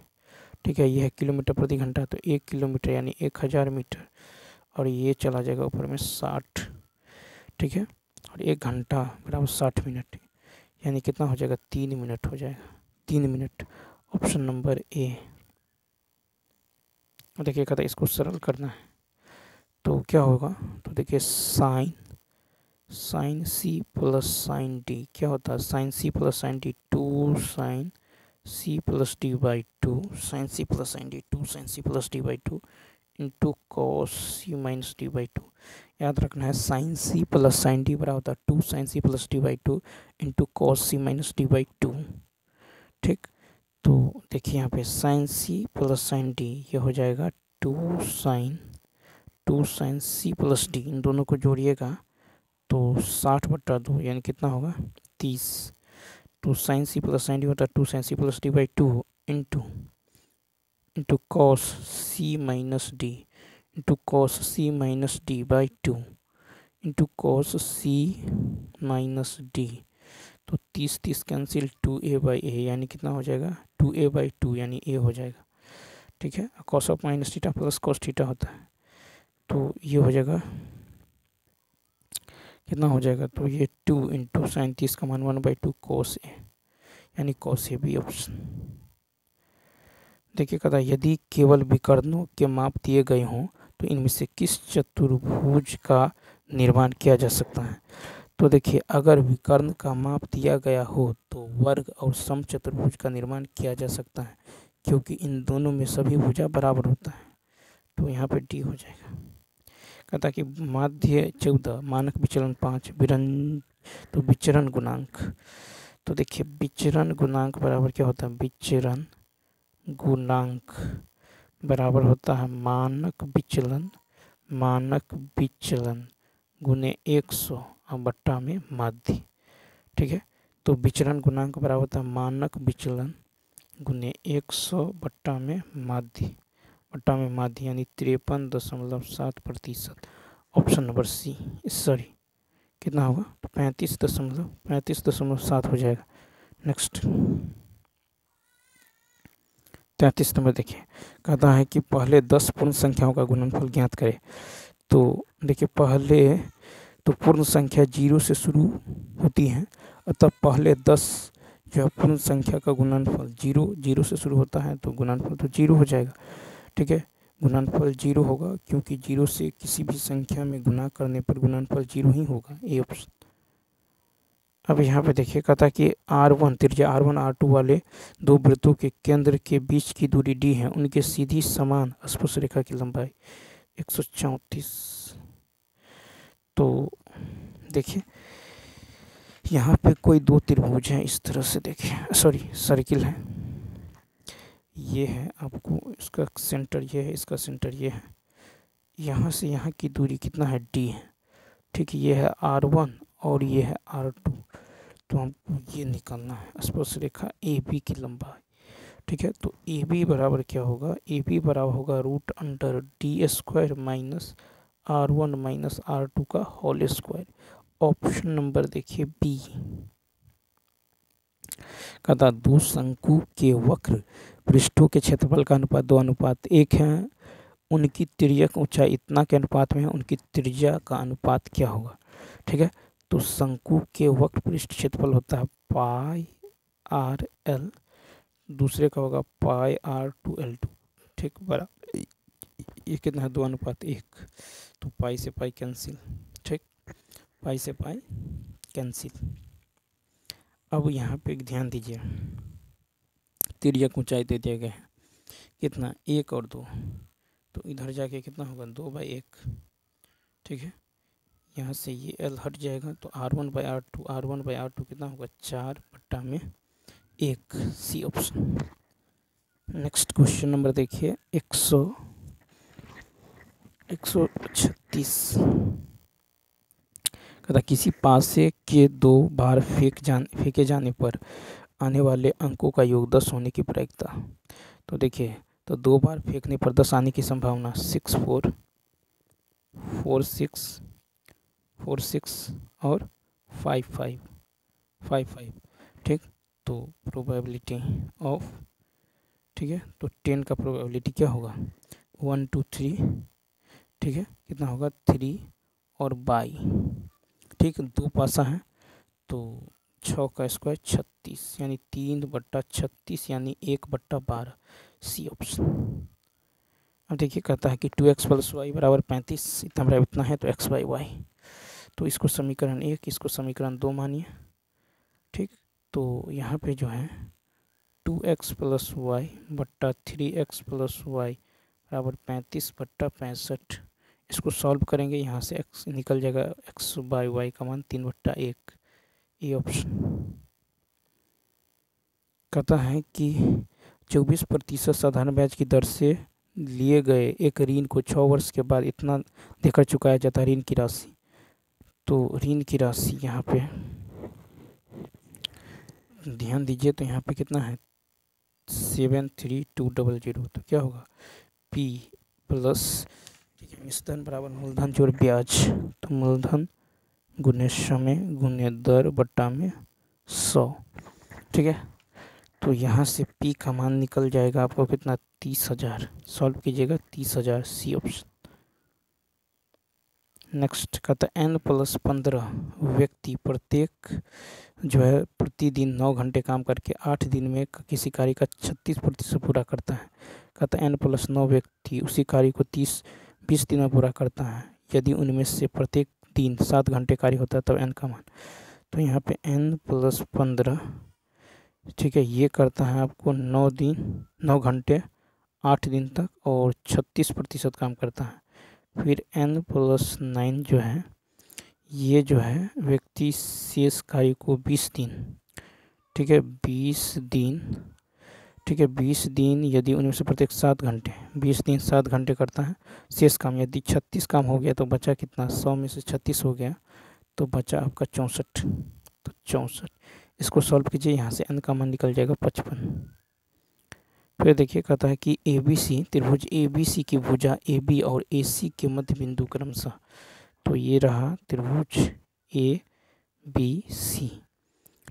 ठीक है। ये है किलोमीटर प्रति घंटा, तो 1 किलोमीटर यानी 1000 मीटर, और ये चला जाएगा ऊपर में 60, ठीक है। और 1 घंटा बराबर 60 मिनट, यानी कितना हो जाएगा, 3 मिनट हो जाएगा, 3 मिनट। Option number A. देखिए कहता है इसको सरल करना है, तो क्या होगा, तो देखिए sine C plus sine D क्या होता है, sine C plus sine D 2 sine C plus D by 2, sine C plus sine D 2 sine C plus D by 2 into cos C minus D by 2। याद रखना है sine C plus sine D बराबर होता है 2 sine C plus D by 2 into cos C minus D by 2, ठीक। तो देखिए यहाँ पे sine C plus sine D ये हो जाएगा 2 साइन सी प्लस डी, इन दोनों को जोड़िएगा तो 60/2 यानी कितना होगा, 30। तो sine C plus sine D होता है 2 sine C plus D by 2 into cos C minus D into cos C minus D by 2 into cos C minus D. तो 30 कैंसिल, 2a/a यानी कितना हो जाएगा, 2a/2 यानी a हो जाएगा, ठीक है। Cos of minus theta plus cos theta होता है, तो ये हो जाएगा कितना हो जाएगा, तो ये 2 इंटू साइन 30 का मान 1/2 कॉस ए, यानी कॉस ए बी ऑप्शन। देखिए कहता है यदि केवल विकर्णों के माप दिए गए हों तो इनमें से किस चतुर्भुज का निर्माण किया जा सकता है। तो देखिए अगर विकर्ण का माप दिया गया हो तो वर्ग और समचतुर्भुज का निर्माण किया जा सकता है, क्योंकि इन दोनों में सभी भुजा बराबर होता है, तो यहाँ पे डी हो जाएगा। कहता कि माध्य 14 मानक विचलन 5 तो विचरण गुणांक, तो देखिए विचरण गुणांक बराबर क्या होता है, विचरण गुणांक बराबर होता है मानक विचलन गुने 100 और बट्टा में माध्य, ठीक है। तो विचरण गुणांक बराबर होता है मानक विचलन गुने 100 बट्टा में माध्य यानी 53.7%। ऑप्शन नंबर सी, सॉरी कितना होगा, तो 35.7 हो जाएगा। नेक्स्ट 33 नंबर देखिए, कहता है कि पहले 10 पूर्ण संख्याओं का गुणनफल ज्ञात करें। तो देखिए पहले तो पूर्ण संख्या 0 से शुरू होती है, अतः पहले 10 जो है पूर्ण संख्या का गुणनफल 0 से शुरू होता है, तो गुणनफल तो 0 हो जाएगा, ठीक है। गुणनफल 0 होगा क्योंकि 0 से किसी भी संख्या में गुणा करने पर गुणनफल 0 ही होगा, ए ऑप्शन। अब यहाँ पे देखिए कहता कि R1 त्रिज्या R1 R2 वाले दो वृत्तों के केंद्र के बीच की दूरी d है, उनके सीधी समान स्पर्श रेखा की लंबाई 134। तो देखिए यहाँ पे कोई दो त्रिभुज हैं इस तरह से, देखिए सॉरी सर्किल है, ये है आपको इसका सेंटर ये है, इसका सेंटर ये है, यहाँ से यहाँ की दूरी कितना है d है, ठीक है। ये है R1 और ये है R2, तो हमको ये निकालना है स्पर्श रेखा AB की लंबाई, ठीक है। तो AB बराबर क्या होगा, AB बराबर होगा √d² minus R1 minus R2 का होल स्क्वायर। ऑप्शन नंबर देखिए बी। कहता दो शंकु के वक्र पृष्ठों के क्षेत्रफल का अनुपात 2:1 है, उनकी तिर्यक ऊंचाई इतना के अनुपात में है, उनकी त्रिज्या का अनुपात क्या होगा, ठीक है। तो शंकु के वक्र पृष्ठ क्षेत्रफल होता है πr_l, दूसरे का होगा πr2l2, ठीक बराबर ये कितना है 2:1, तो पाई से पाई कैंसिल, ठीक, पाई से पाई कैंसिल। अब यहाँ पे ध्यान दीजिए तिर्यक ऊंचाई दे दिए गए हैं कितना 1 और 2, तो इधर जाके कितना होगा 2/1, ठीक है। यहाँ से ये l हट जाएगा तो R1/R2 कितना होगा 4/1, C option. Next question number देखिए 136। कहता किसी पासे के 2 बार फेंके जाने पर आने वाले अंकों का योग 10 होने की प्रायिकता। तो देखिए तो 2 बार फेंकने पर 10 आने की संभावना 6 4 4 6 4 6 और 5 5 5 5, ठीक। तो प्रोबेबिलिटी ऑफ ठीक है। तो 10 का प्रोबेबिलिटी क्या होगा 1 2 3, ठीक है, कितना होगा 3 और बाई, ठीक, 2 पासा है तो 6 का स्क्वायर 36 यानी 3/36 यानी 1/12, सी ऑप्शन। अब देखिए कहता है कि 2x + y = 35, इतना बराबर इतना है तो x/y, तो इसको समीकरण 1, इसको समीकरण 2 मानिए, ठीक। तो यहाँ पे जो है 2x + y बट्टा 3x + y = 35/65, इसको सॉल्व करेंगे, यहाँ से x निकल जाएगा, x/y का मान 3/1, ये ऑप्शन। कहता है कि 24% साधारण ब्याज की दर से लिए गए एक ऋण को 6 वर्ष के बाद इतना देकर चुकाया जाता है ऋण की राशि। तो ऋण की राशि यहाँ पे ध्यान दीजिए, तो यहाँ पे कितना है 73200, तो क्या होगा P प्लस, ठीक है, मिश्रधन बराबर मूलधन जोड़ ब्याज, तो मूलधन गुने समय गुने दर बट्टा में 100, ठीक है। तो यहाँ से P का मान निकल जाएगा आपको कितना 30,000, सॉल्व कीजिएगा 30,000, सी ऑप्शन। नेक्स्ट कहता है n+15 व्यक्ति प्रत्येक जो है प्रतिदिन 9 घंटे काम करके 8 दिन में किसी कार्य का 36% पूरा करता है। कहता है n+9 व्यक्ति उसी कार्य को 20 दिन में पूरा करता है, यदि उनमें से प्रत्येक दिन 7 घंटे कार्य होता है तब n का मान। तो यहाँ पे n+15, ठीक है, ये करता है आपको 9 घंटे 8 दिन तक और 36% काम करता है। फिर n+9 जो है ये जो है व्यक्ति शेष कार्य को 20 दिन, ठीक है, 20 दिन, ठीक है, 20 दिन यदि उनमें से प्रत्येक 7 घंटे, 20 दिन 7 घंटे करता है शेष काम, यदि 36 काम हो गया तो बचा कितना 100 में से 36 हो गया तो बचा आपका 64, तो 64, इसको सॉल्व कीजिए, यहाँ से n का मान निकल जाएगा 55। फिर देखिए कहता है कि ABC त्रिभुज ABC की भुजा AB और AC के मध्य बिंदु क्रमशः, तो ये रहा त्रिभुज ABC,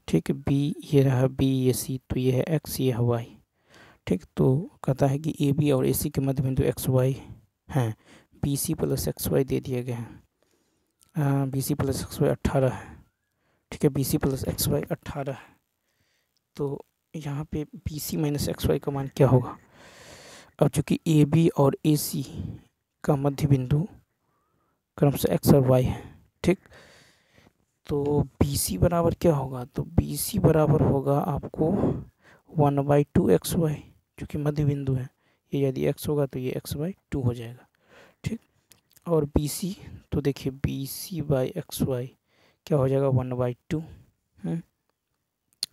ठीक, B ये रहा B ये C, तो ये है x ये है y, ठीक। तो कहता है कि AB और AC के मध्य बिंदु XY हैं, BC + XY दे दिए गए हैं, BC + XY 18 है, ठीक है, BC + XY 18 है। तो यहाँ पे BC - XY का मान क्या होगा, अब चूँकि AB और AC का मध्य बिंदु क्रमशः x और y है, ठीक। तो BC बराबर क्या होगा, तो BC बराबर होगा आपको 1/2 XY, चूँकि मध्य बिंदु है, ये यदि x होगा तो ये x/2 हो जाएगा, ठीक। और BC, तो देखिए BC/XY क्या हो जाएगा 1/2,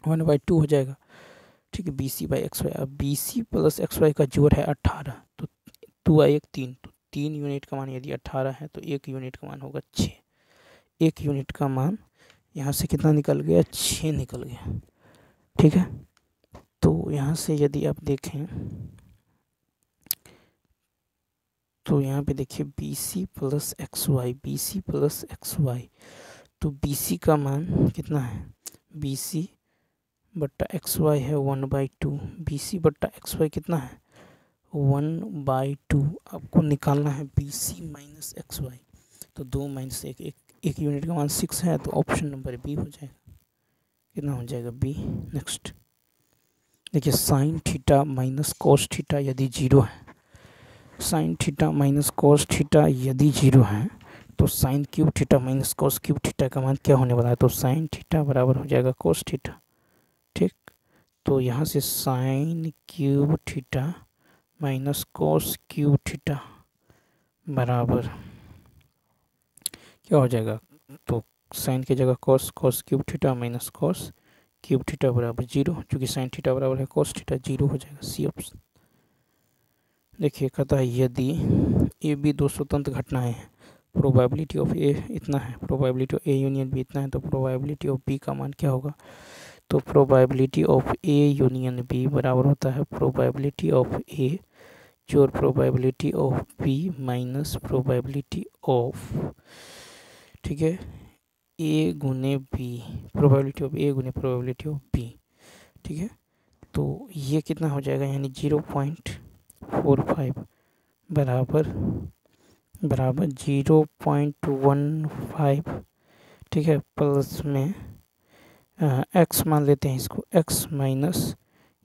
1/2 हो जाएगा, ठीक है, BC/XY। अब BC + XY का जोड़ है 18, तो 2 × 1 3, तो 3 यूनिट का मान यदि 18 है तो 1 यूनिट का मान होगा 6, 1 यूनिट का मान यहाँ से कितना निकल गया 6 निकल गया, ठीक है। तो यहाँ से यदि आप देखें तो यहाँ पे देखिए BC + XY, BC + XY, तो BC का मान कितना है, BC/XY है 1/2, BC/XY कितना है 1/2, आपको निकालना है BC - XY, तो 2 - 1 यूनिट का मान 6 है, तो ऑप्शन नंबर बी हो जाएगा, कितना हो जाएगा बी। नेक्स्ट देखिए sin θ - cos θ यदि 0 है, sin θ - cos θ यदि 0 है तो sin cube theta - cos cube theta का मान क्या होने वाला है, तो sin θ बराबर हो जाएगा cos θ, ठीक। तो यहाँ से sin cube theta -cos cube theta बराबर क्या हो जाएगा, तो sin की जगह cos cube theta - cos cube theta बराबर 0, चूँकि sin थीटा बराबर है cos थीटा, 0 हो जाएगा, सी ऑप्शन। देखिए कहता है यदि AB 2 स्वतंत्र घटनाएं हैं, प्रोबेबिलिटी ऑफ A इतना है, probability of A union B इतना है, तो प्रोबेबिलिटी ऑफ B का मान क्या होगा, तो probability of A union B बराबर होता है प्रोबेबिलिटी ऑफ A जोड़ probability of B minus probability of, ठीक है, A गुने B, प्रोबेबिलिटी ऑफ A गुने प्रोबेबिलिटी ऑफ B, ठीक है। तो ये कितना हो जाएगा, यानी 0.45 बराबर 0.15, ठीक है, प्लस में एक्स मान लेते हैं इसको, एक्स माइनस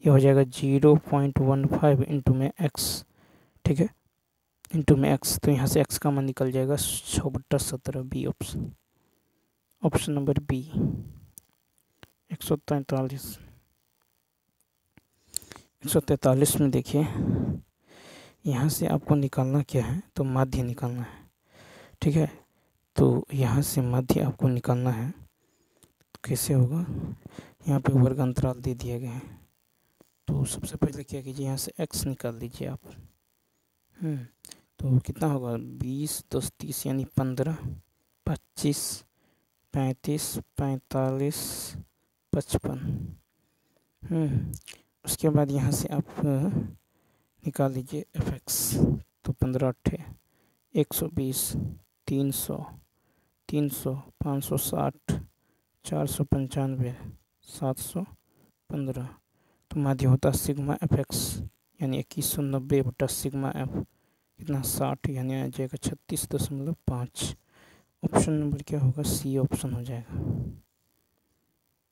ये हो जाएगा 0.15 इंटू में एक्स, ठीक है, इंटू में एक्स। तो यहाँ से एक्स का मान निकल जाएगा 6/17, B option, option number B 143 में देखिए, यहाँ से आपको निकालना क्या है, तो माध्य निकालना है, ठीक है। तो यहाँ से माध्य आपको निकालना है, तो कैसे होगा, यहाँ पे वर्ग अंतराल दे दिया गया है। तो सबसे पहले क्या कीजिए, यहाँ से x निकाल लीजिए आप। तो कितना होगा, 20 10 30 यानी 15 25 35 45 55। उसके बाद यहाँ से आप निकाल लीजिए fx। तो 15 8 120 300 300 560 495 715। तो माध्य होता सिग्मा fx यानी 2190/सिग्मा f, कितना 60, यानी आ जाएगा 36.5। ऑप्शन नंबर क्या होगा, सी ऑप्शन हो जाएगा।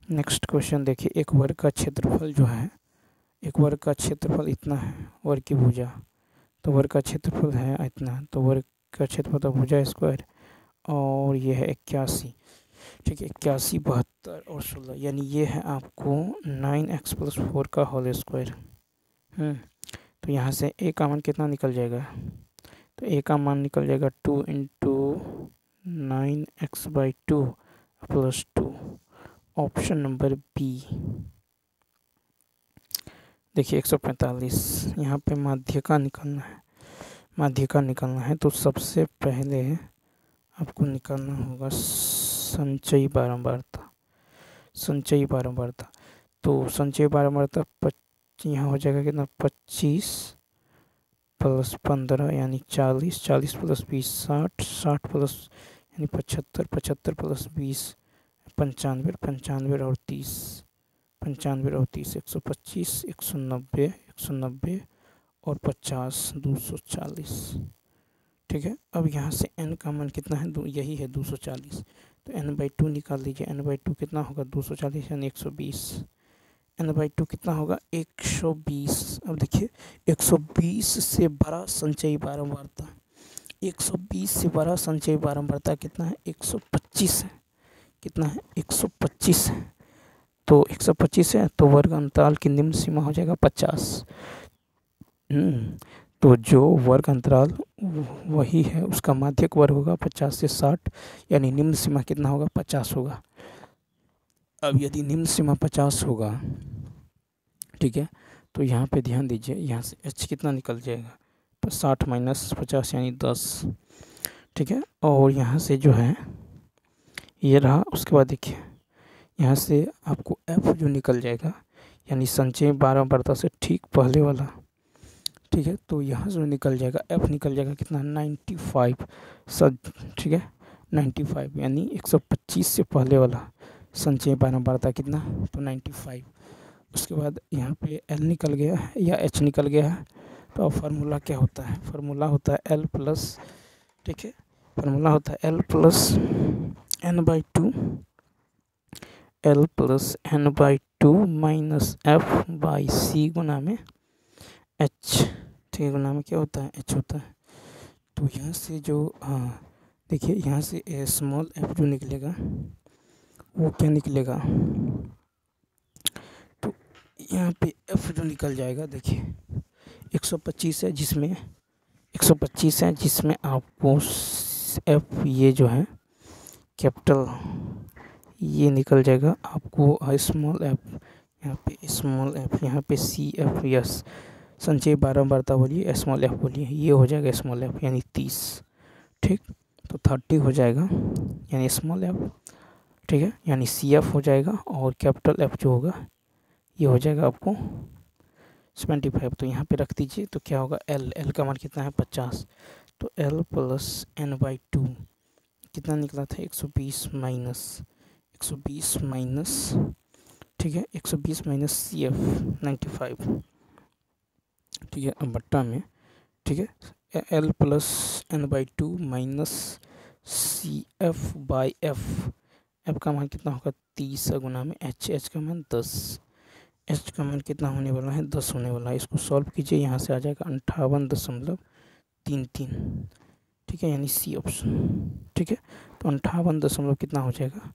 नेक्स्ट क्वेश्चन देखिए, एक वर्ग का क्षेत्रफल जो है, एक वर्ग का क्षेत्रफल इतना है, वर्ग की भुजा, तो वर्ग का क्षेत्रफल है इतना, तो वर्ग का क्षेत्रफल तो भुजा स्क्वायर, और ये है 81, ठीक है, 81 72 और 16, यानी ये है आपको 9x + 4 का होल स्क्वायर। तो यहाँ से a का मान कितना निकल जाएगा, तो a का मान निकल जाएगा 2 × 9x/2 + 2, ऑप्शन नंबर बी। देखिए 145, यहाँ पे माध्य का निकालना है, माध्य का निकालना है। तो सबसे पहले आपको निकालना होगा संचयी बारंबारता, संचयी बारंबारता। तो संचयी बारंबारता यहाँ हो जाएगा कितना, 25 + 15 यानी 40, 40 + 20 60, 60 प्लस यानी 75, 75 + 20 95, 95 और 30, 95 और 30 125 190 190 और 50 240, ठीक है। अब यहाँ से n का मान कितना है, यही है 240, तो n/2 निकाल लीजिए। n/2 कितना होगा, 240 यानी 120, n/2 कितना होगा 120। अब देखिए 120 से बड़ा संचयी बारंबारता, 120 से बड़ा संचयी बारंबारता कितना है, 125 है, कितना है 125 है। तो 125 है, तो वर्ग अंतराल की निम्न सीमा हो जाएगा 50। तो जो वर्ग अंतराल वही है, उसका माध्यक वर्ग होगा 50 से 60, यानी निम्न सीमा कितना होगा, 50 होगा। अब यदि निम्न सीमा 50 होगा, ठीक है, तो यहाँ पे ध्यान दीजिए, यहाँ से h कितना निकल जाएगा, तो 60 - 50 यानी 10, ठीक है। और यहाँ से जो है ये रहा, उसके बाद देखिए यहाँ से आपको f जो निकल जाएगा, यानी संचयी बारंबारता से ठीक पहले वाला, ठीक है। तो यहाँ से निकल जाएगा f निकल जाएगा कितना, 95 सब, ठीक है, 95 यानी 125 से पहले वाला संचयी बारंबारता कितना, तो 95। उसके बाद यहाँ पे l निकल गया है या h निकल गया है, तो अब फार्मूला क्या होता है, फार्मूला होता है l प्लस, ठीक है, फार्मूला होता है l plus n/2, l plus n/2 minus f/c गुना में h, ठीक है, गुना में क्या होता है, h होता है। तो यहाँ से जो देखिए यहाँ से स्मॉल f जो निकलेगा वो क्या निकलेगा, तो यहाँ पे f जो निकल जाएगा, देखिए 125 है, जिसमें 125 है, जिसमें आपको f ये जो है कैपिटल ये निकल जाएगा आपको स्मॉल f, यहाँ पे स्मॉल f, यहाँ पे सी f, यस संचयी बारंबारता बोलिए, स्मॉल f बोलिए, ये हो जाएगा स्मॉल f यानी 30, ठीक। तो 30 हो जाएगा यानी स्मॉल f, ठीक है, यानी सी एफ हो जाएगा, और कैपिटल F जो होगा ये हो जाएगा आपको 75। तो यहाँ पे रख दीजिए, तो क्या होगा, L का मान कितना है 50, तो L प्लस n/2 कितना निकला था 120 माइनस, ठीक ठीक है, 120 माइनस सी एफ 95, ठीक है। अब बट्टा में, ठीक है, L plus N by 2 minus C F by F. F का मान कितना होगा 30 गुना में एच, एच का मान 10, एच का मान कितना होने वाला है 10 होने वाला है। इसको सॉल्व कीजिए, यहाँ से आ जाएगा 58.33, ठीक है, यानी सी ऑप्शन, ठीक है। तो 58 कितना हो जाएगा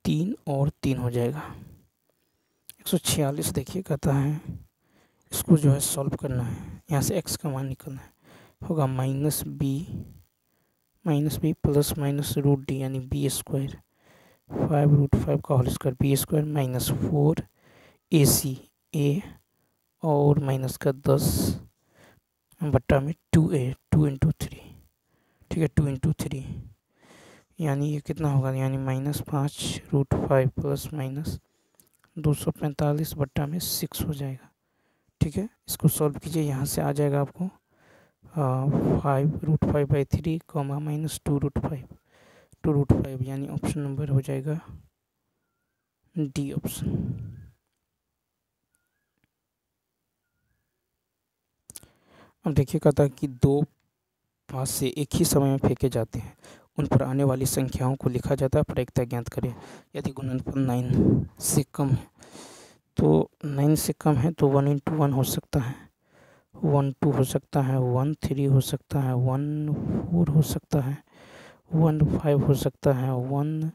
3 और 3 हो जाएगा 146। देखिए कहता है इसको जो है सॉल्व करना है, यहाँ से एक्स का मान निकलना है, होगा minus B plus minus root D यानी बी स्क्वायर 5√5 का whole square B square minus 4 A C A और माइनस का 10 बट्टा में 2a 2 इंटू 3, ठीक है, 2 इंटू 3 यानी ये कितना होगा, यानी -5√5 प्लस माइनस 245 बट्टा में 6 हो जाएगा, ठीक है। इसको सॉल्व कीजिए, यहाँ से आ जाएगा आपको 5√5/3 कॉमा माइनस 2√5 यानी ऑप्शन नंबर हो जाएगा डी ऑप्शन। अब देखिए कहता है कि दो पास से एक ही समय में फेंके जाते हैं, उन पर आने वाली संख्याओं को लिखा जाता है, प्रायिकता ज्ञात करें। यदि गुणनफल 9 से कम है तो 9 से कम है तो 1 इंटू 1 हो सकता है, 1 2 हो सकता है, 1 3 हो सकता है, 1 4 हो सकता है, 1 5 हो सकता है, 1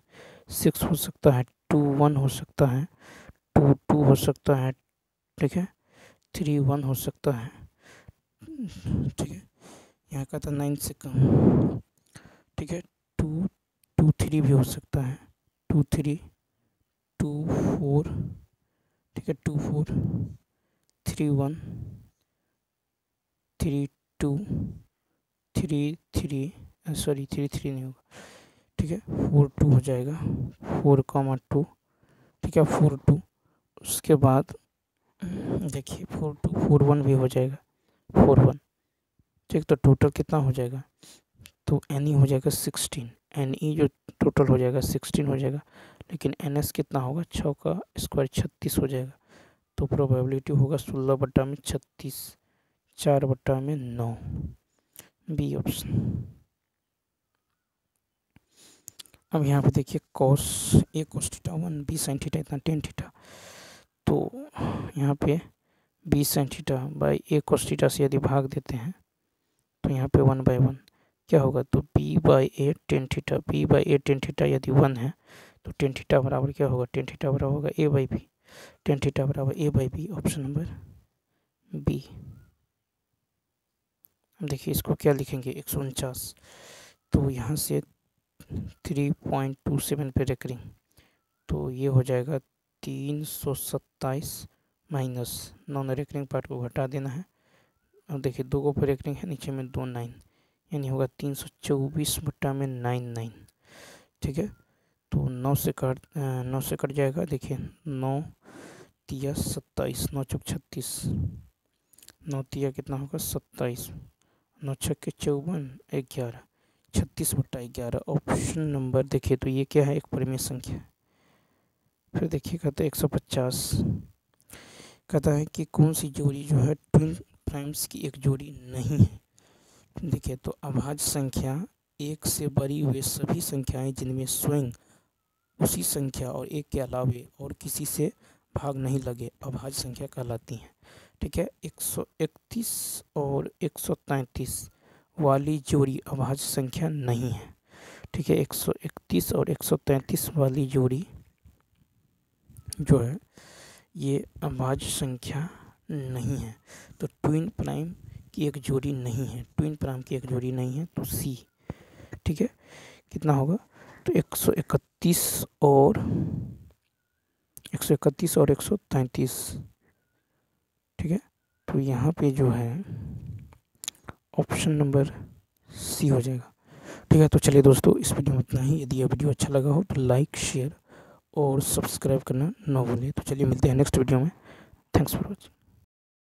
6 हो सकता है, 2 1 हो सकता है, 2 2 हो सकता है, ठीक है, 3 1 हो सकता है, ठीक है। यहाँ का था 9 से कम, ठीक है, 2 2 3 भी हो सकता है, 2 3 2 4, ठीक है, 2 4 3 1 3 2 3 3 सॉरी 3 3 नहीं होगा, ठीक है, 4 2 हो जाएगा, 4,2, ठीक है, 4 2। उसके बाद देखिए 4 2 4 1 भी हो जाएगा, 4 1, ठीक। तो टोटल कितना हो जाएगा, तो एन ई हो जाएगा 16, एन ई जो टोटल हो जाएगा 16 हो जाएगा, लेकिन एन एस कितना होगा 6 का स्क्वायर 36 हो जाएगा। तो प्रोबेबिलिटी होगा 16 बट्टा में 36, 4 बट्टा में 9, बी ऑप्शन। अब यहाँ पे देखिए cos A cos theta 1 B sine theta इतना tan थीटा, तो यहाँ पे B sine theta by A cos theta से यदि भाग देते हैं तो यहाँ पे 1/1 क्या होगा, तो b by A tan theta, b by A tan theta यदि 1 है तो tan थीटा बराबर क्या होगा, tan थीटा बराबर होगा a by B, tan theta बराबर a by B, option number B. देखिए इसको क्या लिखेंगे 149, तो यहाँ से 3.27 पे रेकरिंग, तो ये हो जाएगा 327 माइनस 9 रेकरिंग पार्ट को घटा देना है। अब देखिए 2 को पे रेकरिंग है, नीचे में 2 9 यानी होगा 324 बट्टा में 9 ठीक है। तो 9 से कट जाएगा, देखिए 9 तिया 27, 9 चौक 36, 9 तिया कितना होगा 27, 9 छक्के 54, 11, 36 बट्टा 11, ऑप्शन नंबर। देखिए तो ये क्या है, एक परिमेय संख्या। फिर देखिए कहता है 150, कहता है कि कौन सी जोड़ी जो है ट्विन प्राइम्स की एक जोड़ी नहीं है। देखिए तो अभाज्य संख्या एक से बड़ी हुए सभी संख्याएं जिनमें स्वयं उसी संख्या और एक के अलावे और किसी से भाग नहीं लगे अभाज्य संख्या कहलाती हैं, ठीक है। 131 और 133 वाली जोड़ी अभाज्य संख्या नहीं है, ठीक है। 131 और 133 वाली जोड़ी जो है ये अभाज्य संख्या नहीं है, तो ट्विन प्राइम की एक जोड़ी नहीं है, ट्विन प्राइम की एक जोड़ी नहीं है, तो सी, ठीक है। कितना होगा, तो 131 और 133, ठीक है। तो यहाँ पे जो है ऑप्शन नंबर सी हो जाएगा, ठीक है। तो चलिए दोस्तों इस वीडियो में इतना ही। यदि यह वीडियो अच्छा लगा हो तो लाइक शेयर और सब्सक्राइब करना ना भूलिए। तो चलिए मिलते हैं नेक्स्ट वीडियो में। Thanks for watching.